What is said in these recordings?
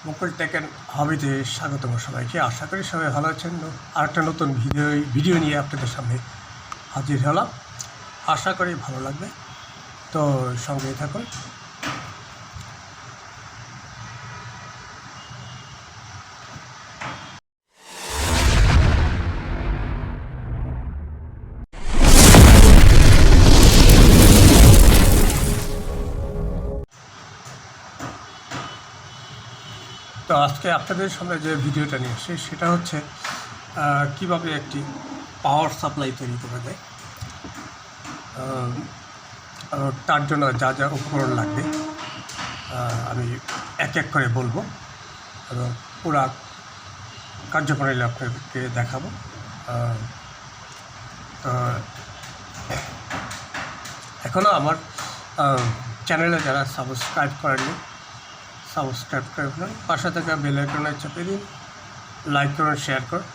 Mukul take and হবিতে স্বাগতম সবাইকে। আশা করি সবাই ভালো আছেন। আর একটা নতুন ভিডিও নিয়ে আপনাদের সামনে হাজির হলাম। আশা করি ভালো লাগবে, তো সঙ্গেই থাকুন। তো আজকে আপনাদের সামনে যে ভিডিওটা নিয়ে এসেছি সেটা হচ্ছে কীভাবে একটি পাওয়ার সাপ্লাই তৈরি করা যায়, তার জন্য যা যা উপকরণ লাগবে আমি এক এক করে বলবো এবং পুরা কার্যপ্রণালী আপনাদেরকে দেখাবো। এখনও আমার চ্যানেলে যারা সাবস্ক্রাইব করেননি সাবস্ক্রাইব করুন, পাশে থাকা বেল আইকনে চাপিয়ে দিন, লাইক করুন, শেয়ার করুন।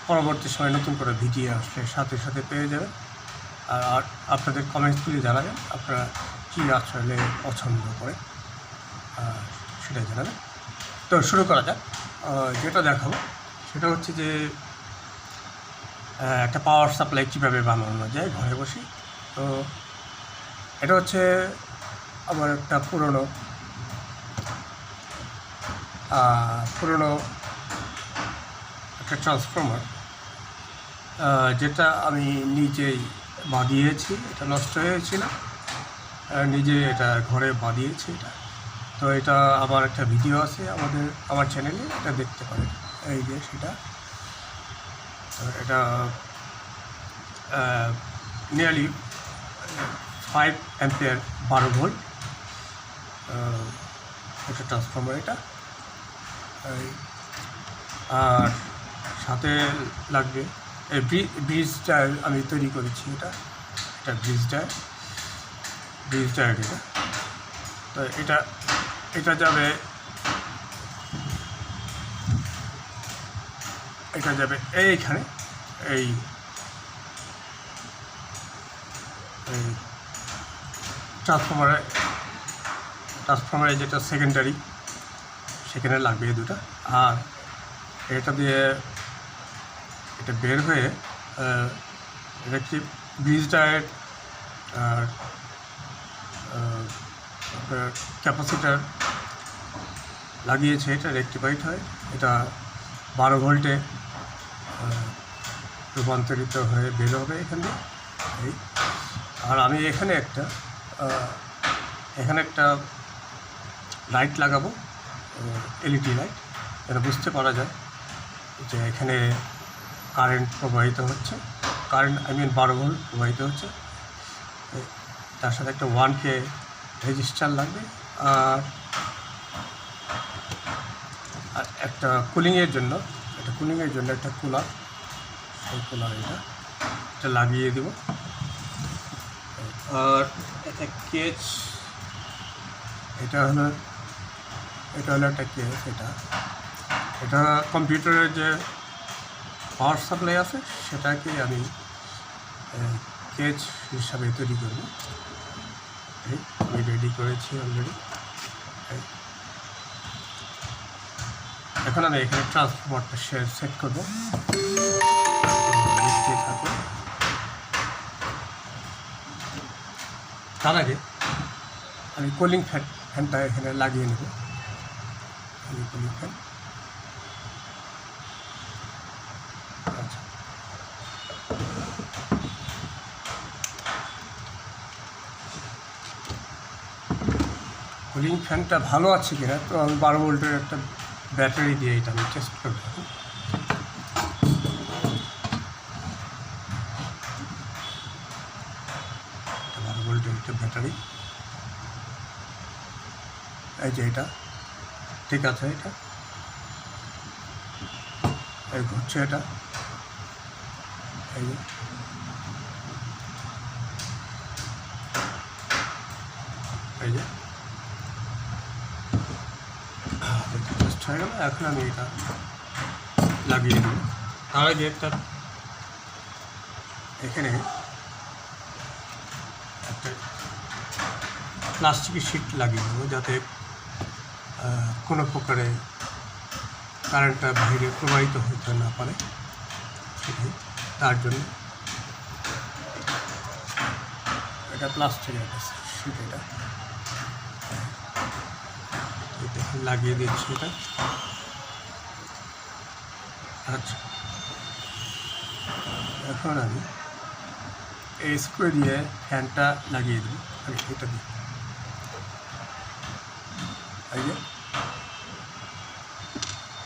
পরবর্তী সময় নতুন করে ভিডিও আসলে সাথে সাথে পেয়ে যাবেন। আর আপনাদের কমেন্টসগুলি জানাবেন, আপনারা কী আসলে পছন্দ করেন সেটাই জানাবেন। তো শুরু করা যাক। যেটা দেখাবো সেটা হচ্ছে যে একটা পাওয়ার সাপ্লাই কীভাবে বানানো যায় ঘরে বসে। তো এটা হচ্ছে আমার একটা পুরনো একটা ট্রান্সফর্মার, যেটা আমি নিজেই বাঁধিয়েছি। এটা নষ্ট হয়েছিল, নিজে এটা ঘরে বাঁধিয়েছি এটা। তো এটা আমার একটা ভিডিও আছে আমার চ্যানেলে, এটা দেখতে পারেন। এই যে সেটা, এটা নিয়ারলি 5 অ্যাম্পিয়ার 12 ভোল্ট একটা ট্রান্সফর্মার এটা। আর সাথে লাগবে এই ব্রিজ টায়ার আমি তৈরি করেছি। এটা ব্রিজ টায়ার এটা। তো এটা যাবে এইখানে, এই ট্রান্সফর্মারে যেটা সেকেন্ডারি, সেখানে লাগবে এই দুটা। আর এটা দিয়ে এটা বের হয়ে একটি ব্রিজ ডায়েট আর ক্যাপাসিটার লাগিয়েছে। এটা রেক্টিফাইড হয়, এটা 12 ভোল্টে রূপান্তরিত হয়ে বের হবে এখান দিয়ে। আর আমি এখানে একটা লাইট লাগাবো, এলইডি লাইট, এটা বুঝতে পারা যায় যে এখানে কারেন্ট প্রবাহিত হচ্ছে। 12 ভোল্ট প্রবাহিত হচ্ছে। তার সাথে একটা 1K রেজিস্টার লাগবে। আর একটা কুলিংয়ের জন্য একটা কুলার, সেই কুলার এটা লাগিয়ে দেব। আর একটা কেজ, এটা হলো একটা কেজ। এটা কম্পিউটারের যে পাওয়ার সাপ্লাই আছে সেটাকে আমি কেজ হিসাবে তৈরি করব। আমি রেডি করেছি অলরেডি। এখন আমি এখানে ট্রান্সফর্মারটা সেট করব। তার আগে আমি কুলিং ফ্যানটা এখানে লাগিয়ে নেব। কুলিং ফ্যান, আচ্ছা, কুলিং ফ্যানটা ভালো আছে কিনা, তো আমি 12 ভোল্টের একটা ব্যাটারি দিয়ে এটা আমি টেস্ট করব। 12 ভোল্টের একটা ব্যাটারি, এই যে এটা ঠিক আছে। এটা এই ঘুরছে, এটা এই যে টেস্ট হয়ে গেল। এখন আমি এটা লাগিয়ে দেব। তার আগে এখানে একটা প্লাস্টিকের শিট লাগিয়ে দেবো, যাতে কোনো প্রকারে কারেন্টটা বাইরে প্রবাহিত হতে না পারে, সেটাই তার জন্য এটা প্লাস্টিকের শীট, এটা লাগিয়ে দিচ্ছি এটা। আচ্ছা, এখন আমি এই স্ক্রু দিয়ে ফ্যানটা লাগিয়ে দিই, আমি সেটা দিই। এই যে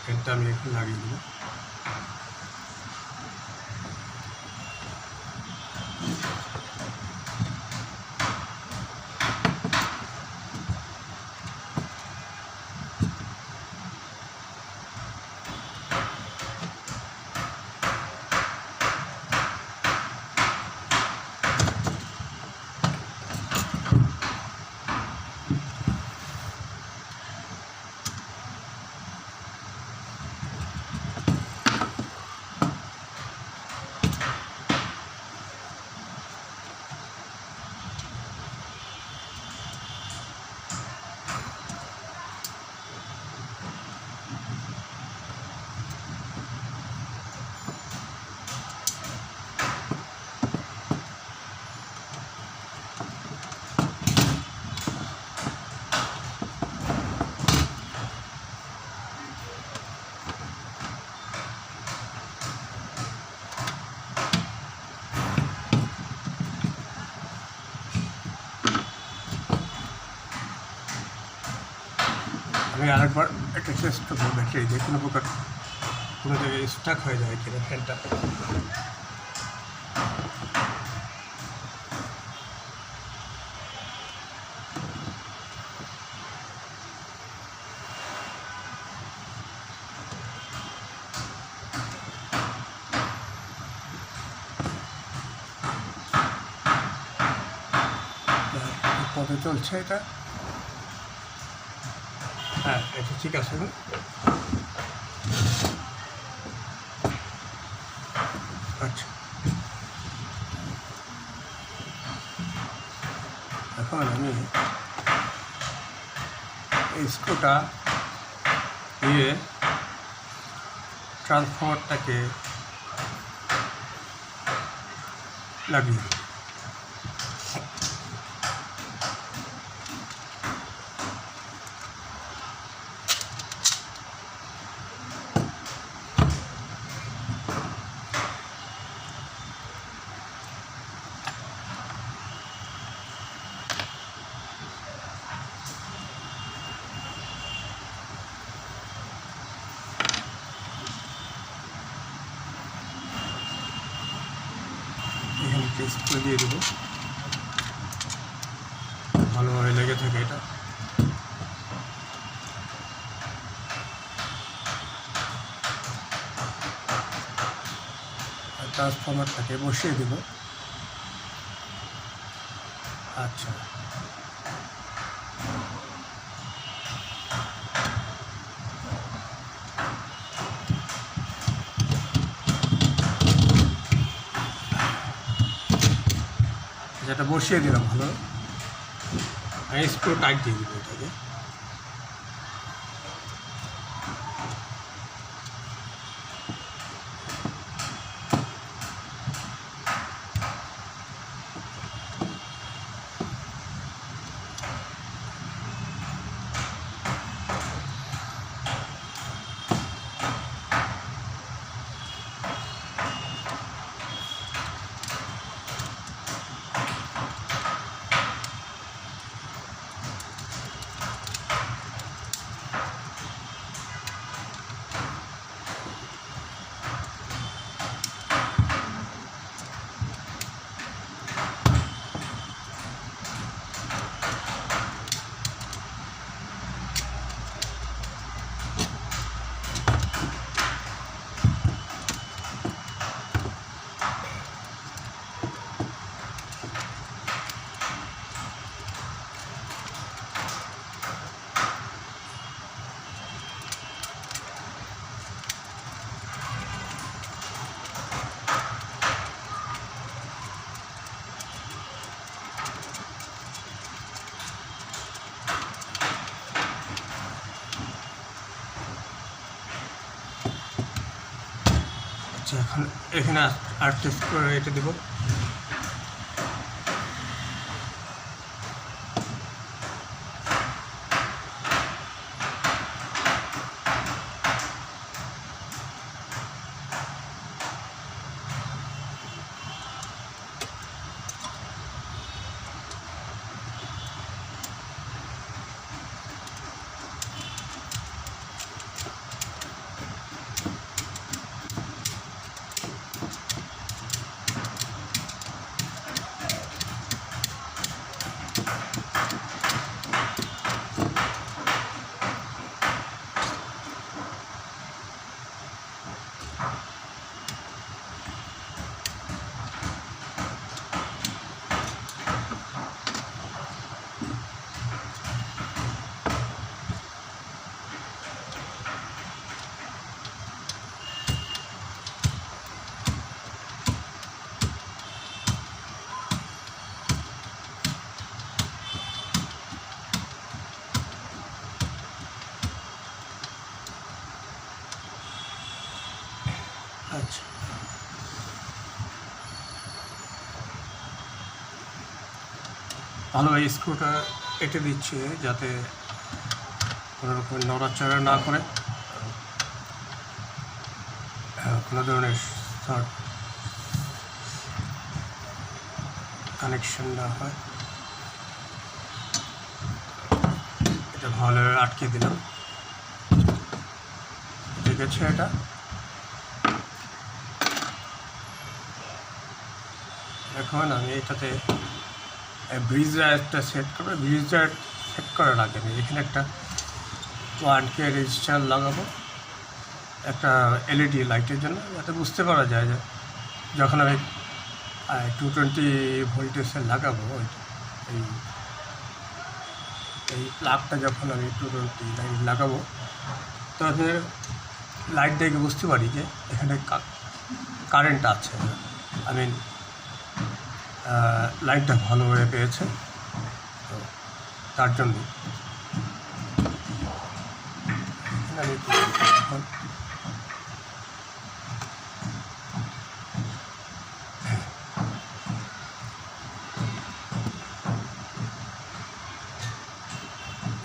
ফ্যানটা আমি এখন লাগিয়ে দিই। আমি আরেকবার একটা চেষ্টা করবো ব্যাটারি দিয়ে কোনো প্রকার কোনো জায়গায় স্টাক হয়ে যায় কিনা ফ্যানটা। পথে চলছে এটা, হ্যাঁ এটা ঠিক আছে না? আচ্ছা, এখন আমি এই স্ক্রুটা দিয়ে ট্রান্সফর্মারটাকে লাগিয়ে দিই। এখানে টেস্ট করে দিয়ে দেবো, ভালোভাবে লেগে থাকে এটা। ট্রান্সফর্মারটাকে বসিয়ে দেব। আচ্ছা, যেটা বসিয়ে দিলাম ভালো, আমি স্ক্রু টাইট দিয়ে দিব এটাকে। আচ্ছা, এখন এখানে আর টেস্ট করে এটা দেবো। আচ্ছা, ভালোভাবে স্ক্রুটা কেটে দিচ্ছি যাতে কোনো রকম নড়াচড়া না করে, কোনো ধরনের শর্ট কানেকশন না হয়। এটা ভালোভাবে আটকে দিলাম। ঠিক আছে, এটা এখন আমি এটাতে ব্রিজ একটা সেট করবো। ব্রিজ সেট করার আগে আমি এখানে একটা 1K রেজিস্টার লাগাবো, একটা এলইডি লাইটের জন্য, যাতে বুঝতে পারা যায় যে যখন আমি 220 ভোল্টেজে লাগাবো এই এই প্লাগটা যখন আমি 220 লাইট লাগাবো, তখন লাইট দেখে বুঝতে পারি যে এখানে কারেন্ট আছে। আমি লাইটটা ভালোভাবে পেয়েছে, তো তার জন্য আমি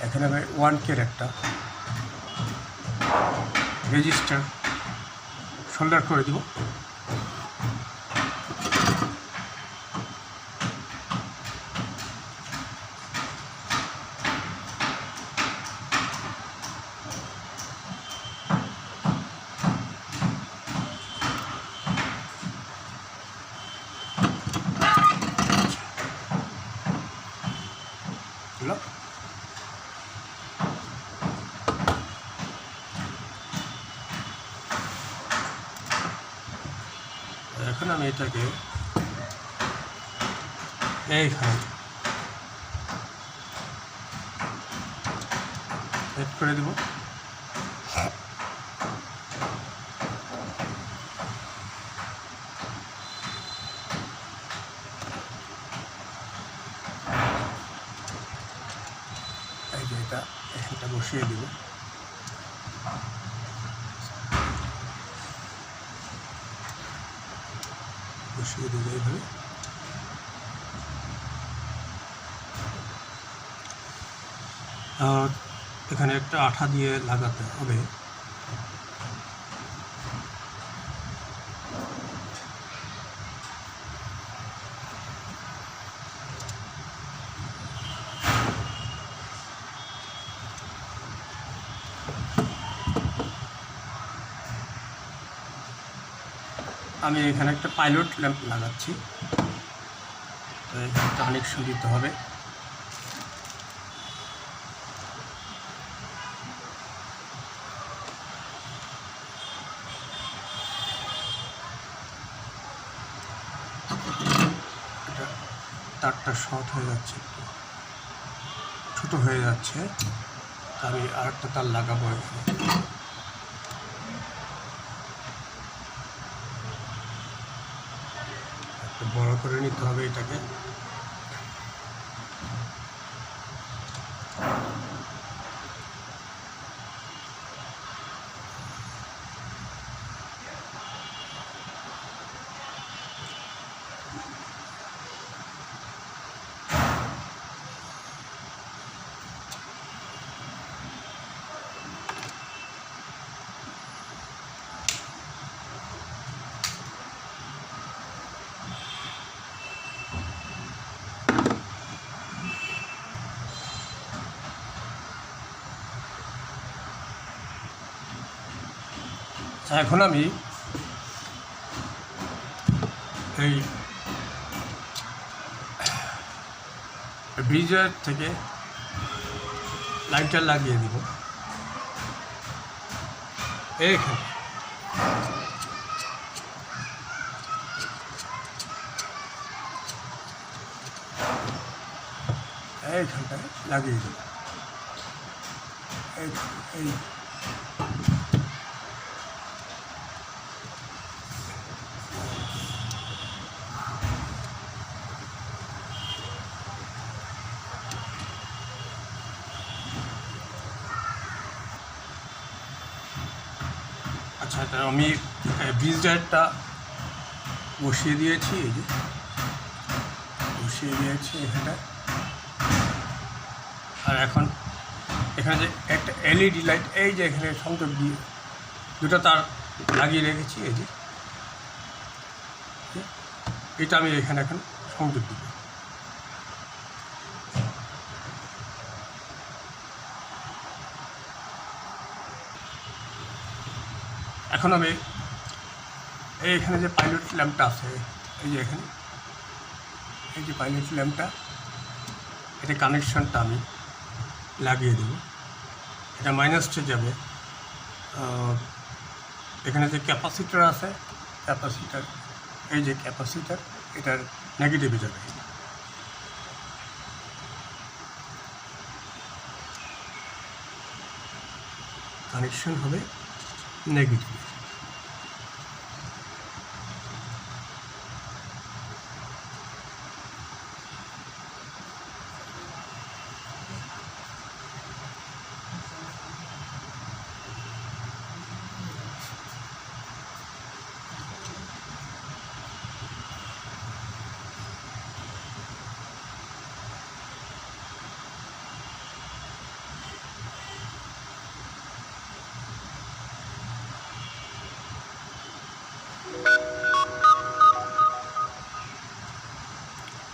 এখানে আমি 1K একটা রেজিস্টার সোল্ডার করে দিব। এখন আমি এটাকে এইখানে সেট করে দেব। এই যে এটা বসিয়ে দেব। বসিয়ে দেবো এইভাবে। এখানে একটা আঠা দিয়ে লাগাতে হবে। আমি এখানে একটা পাইলট ল্যাম্প লাগাচ্ছি, তো এখানে কানেকশন দিতে হবে। তারটা শর্ট হয়ে যাচ্ছে, একটু ছোটো হয়ে যাচ্ছে, আমি আরেকটা তার লাগাবো। একটু বড় করে নিতে হবে এটাকে। এখন আমি এই ব্রিজের থেকে লাইটটা লাগিয়ে দিব এইখানে। এইখানটায় লাগিয়ে দেব। এই আচ্ছা, তা আমি ব্রিজ ডায়েটটা বসিয়ে দিয়েছি, এই যে বসিয়ে দিয়েছি এখানে। আর এখন এখানে যে একটা এলইডি লাইট, এই যে এখানে সংযোগ দিয়ে দুটো তার লাগিয়ে রেখেছি, এই যে এটা আমি এখানে এখন সংযোগ দিব। এখন আমি এইখানে যে পাইলট ল্যাম্পটা আছে, এই যে এখানে এই যে পাইলট ল্যাম্পটা, এটা কানেকশানটা আমি লাগিয়ে দেব। এটা মাইনাসে যাবে, এখানে যে ক্যাপাসিটার আছে, ক্যাপাসিটার, এই যে ক্যাপাসিটার, এটার নেগেটিভে যাবে। কানেকশন হবে নেগেটিভ।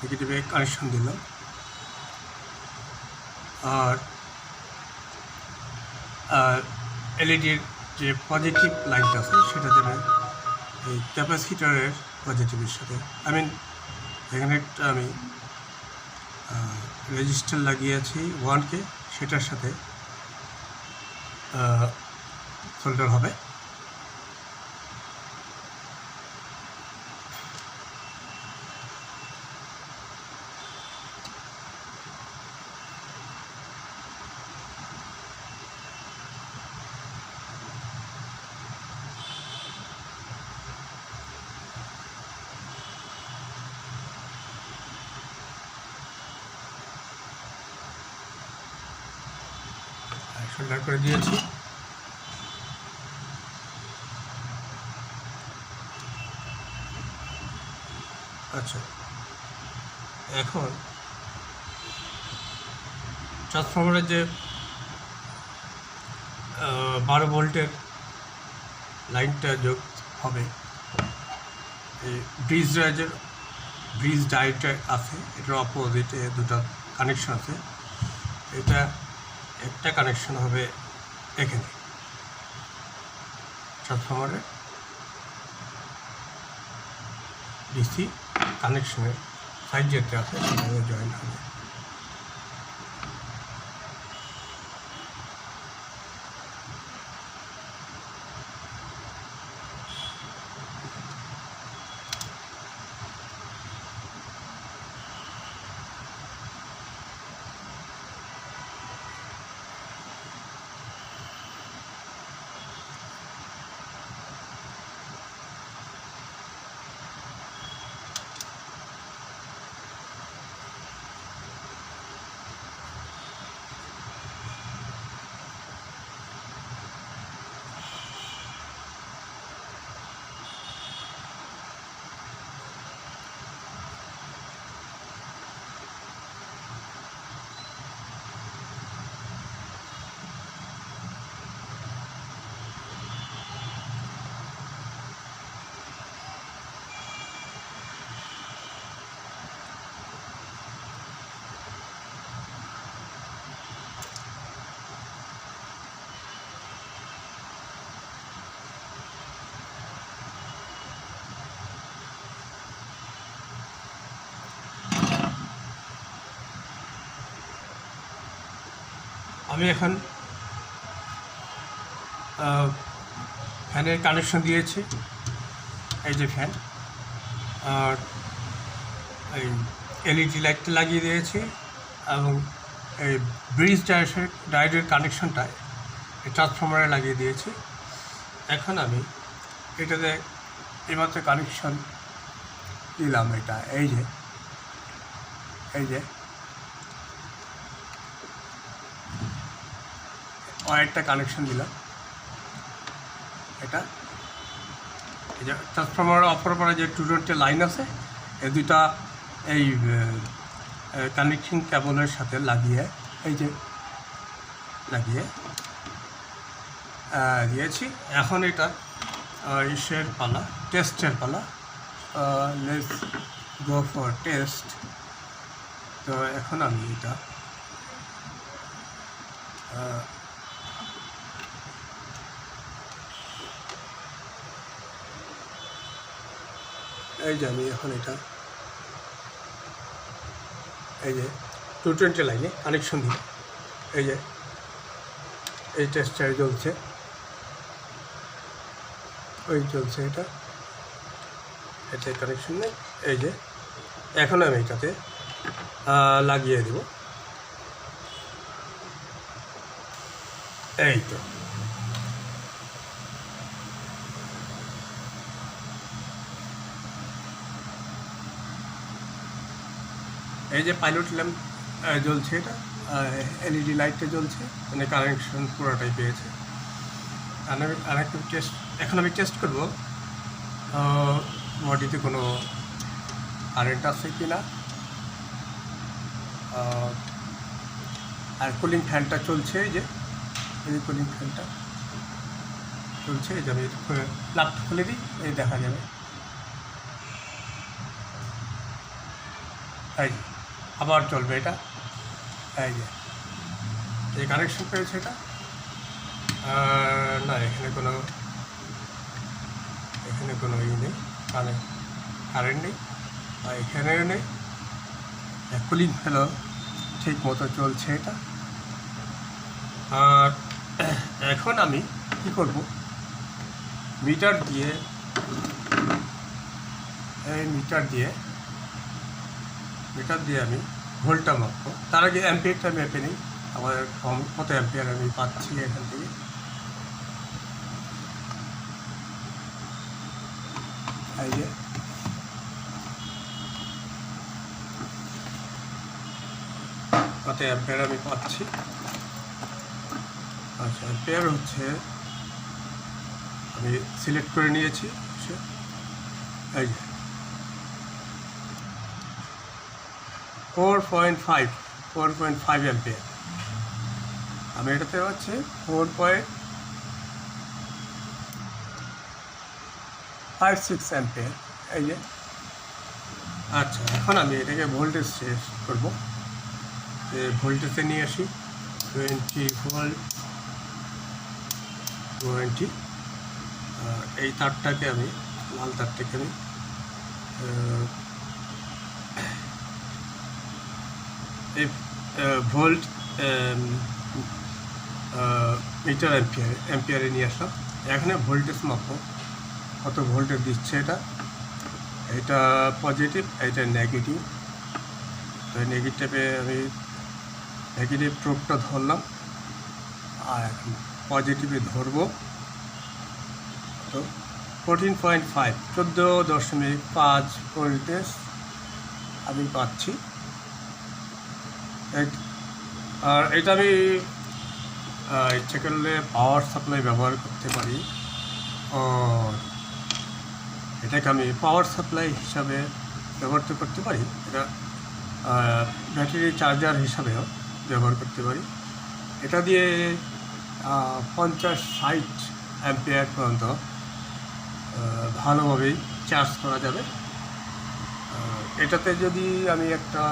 নেগেটিভে কানেকশন দিলাম। আর এলইডির যে পজিটিভ লাইটটা আছে সেটা দেবে এই ক্যাপাসিটারের পজিটিভের সাথে। এখানে একটা আমি রেজিস্টার লাগিয়েছি 1K, সেটার সাথে সোল্ডার হবে। সোল্ডার করে দিয়েছি। আচ্ছা, এখন ট্রান্সফরমারের যে 12 ভোল্টের লাইনটা যোগ হবে, এই ব্রিজ ডায়েটে আছে, এটার অপোজিটে দুটো কানেকশন আছে। এটা একটা কানেকশন হবে এখানে ট্রান্সফরমারের ডিসি কানেকশনের সাইড যেটা আছে সেখানে জয়েন হবে। আমি এখন ফ্যানের কানেকশন দিয়েছি, এই যে ফ্যান, আর এই এলইডি লাইটটা লাগিয়ে দিয়েছি এবং এই ব্রিজ ডায়োডের কানেকশনটায় এই ট্রান্সফরমারে লাগিয়ে দিয়েছি। এখন আমি এটাতে এমাত্র কানেকশন দিলাম, এটা এই যে ওয়্যারটা কানেকশন দিলাম। এটা এই যে ট্রান্সফরমার অপর পরে যে 220 লাইন আছে, এই দুইটা এই কানেক্টিং কেবলের সাথে লাগিয়ে এই যে দিয়েছি। এখন এটা ইসের পালা, টেস্টের পালা। Let's go for test. তো এখন আমি এটা এই যে আমি এখন এটা এই যে 220 লাইনে কানেকশন দিই। এই যে এই টেস্টার জ্বলছে, ওই চলছে, এটা কানেকশন নেই। এই যে এখন আমি এটাতে লাগিয়ে দেব। এই তো এই যে পাইলট ল্যাম্প জ্বলছে, এটা এলইডি লাইটটা জ্বলছে, মানে কানেকশন পুরোটাই পেয়েছে। আরেকটু টেস্ট, এখন আমি টেস্ট করব বডিতে কোনো কারেন্ট আছে কি না। আর কুলিং ফ্যানটা চলছে, এই যে কুলিং ফ্যানটা চলছে। এই যে আমি প্লাগটা খুলে দিই, এই দেখা যাবে। এই যে আবার চলবে এটা। এই যে কানেকশন পেয়েছে এটা। না, এখানে কোনো নেই, কারেন্ট নেই, আর এখানেও নেই। কুলিং ফ্যানও ঠিক মতো চলছে এটা। আর এখন আমি কী করব, মিটার দিয়ে আমি ভোল্টটা মাপবো। তার আগে অ্যাম্পিয়ারটা মেপে নিই, আমাদের কত অ্যাম্পিয়ার আমি পাচ্ছি এখান থেকে। এই যে কত অ্যাম্পিয়ার আমি পাচ্ছি। আচ্ছা, অ্যাম্পিয়ার হচ্ছে আমি সিলেক্ট করে নিয়েছি। এই যে 4.5 অ্যাম্পিয়ার। আমি এটাতে পাচ্ছি 4.56 অ্যাম্পিয়ার। এই যে আচ্ছা, এখন আমি এটাকে ভোল্টেজ শেষ করবো। ভোল্টেজে নিয়ে আসি 20 ভোল্ট। এই তারটাকে আমি, লাল তারটাকে আমি এই ভোল্ট মিটার অ্যাম্পিয়ারে নিয়ে আসলাম। এখানে ভোল্টেজ মাপো, কত ভোল্টেজ দিচ্ছে এটা পজিটিভ, এটা নেগেটিভ। তো নেগেটিভে আমি নেগেটিভ প্রোবটা ধরলাম, আর পজিটিভে ধরবো। তো 14.5 14.5 ভোল্টেজ আমি পাচ্ছি। আর এটা আমি ইচ্ছে করলে পাওয়ার সাপ্লাই ব্যবহার করতে পারি, আর এটাকে আমি পাওয়ার সাপ্লাই হিসাবে ব্যবহার করতে পারি। এটা ব্যাটারি চার্জার হিসাবেও ব্যবহার করতে পারি। এটা দিয়ে 50-60 অ্যাম্পিয়ার পর্যন্ত ভালোভাবেই চার্জ করা যাবে। এটাতে যদি আমি একটা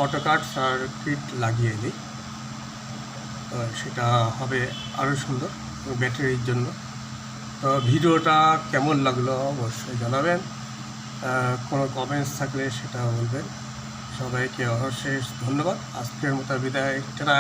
অটোকাট সার্কিট লাগিয়ে দিই, সেটা হবে আরও সুন্দর ব্যাটারির জন্য। তো ভিডিওটা কেমন লাগলো অবশ্যই জানাবেন, কোনো কমেন্টস থাকলে সেটা বলবেন। সবাইকে অশেষ ধন্যবাদ। আজকের মতো বিদায়। টাটা।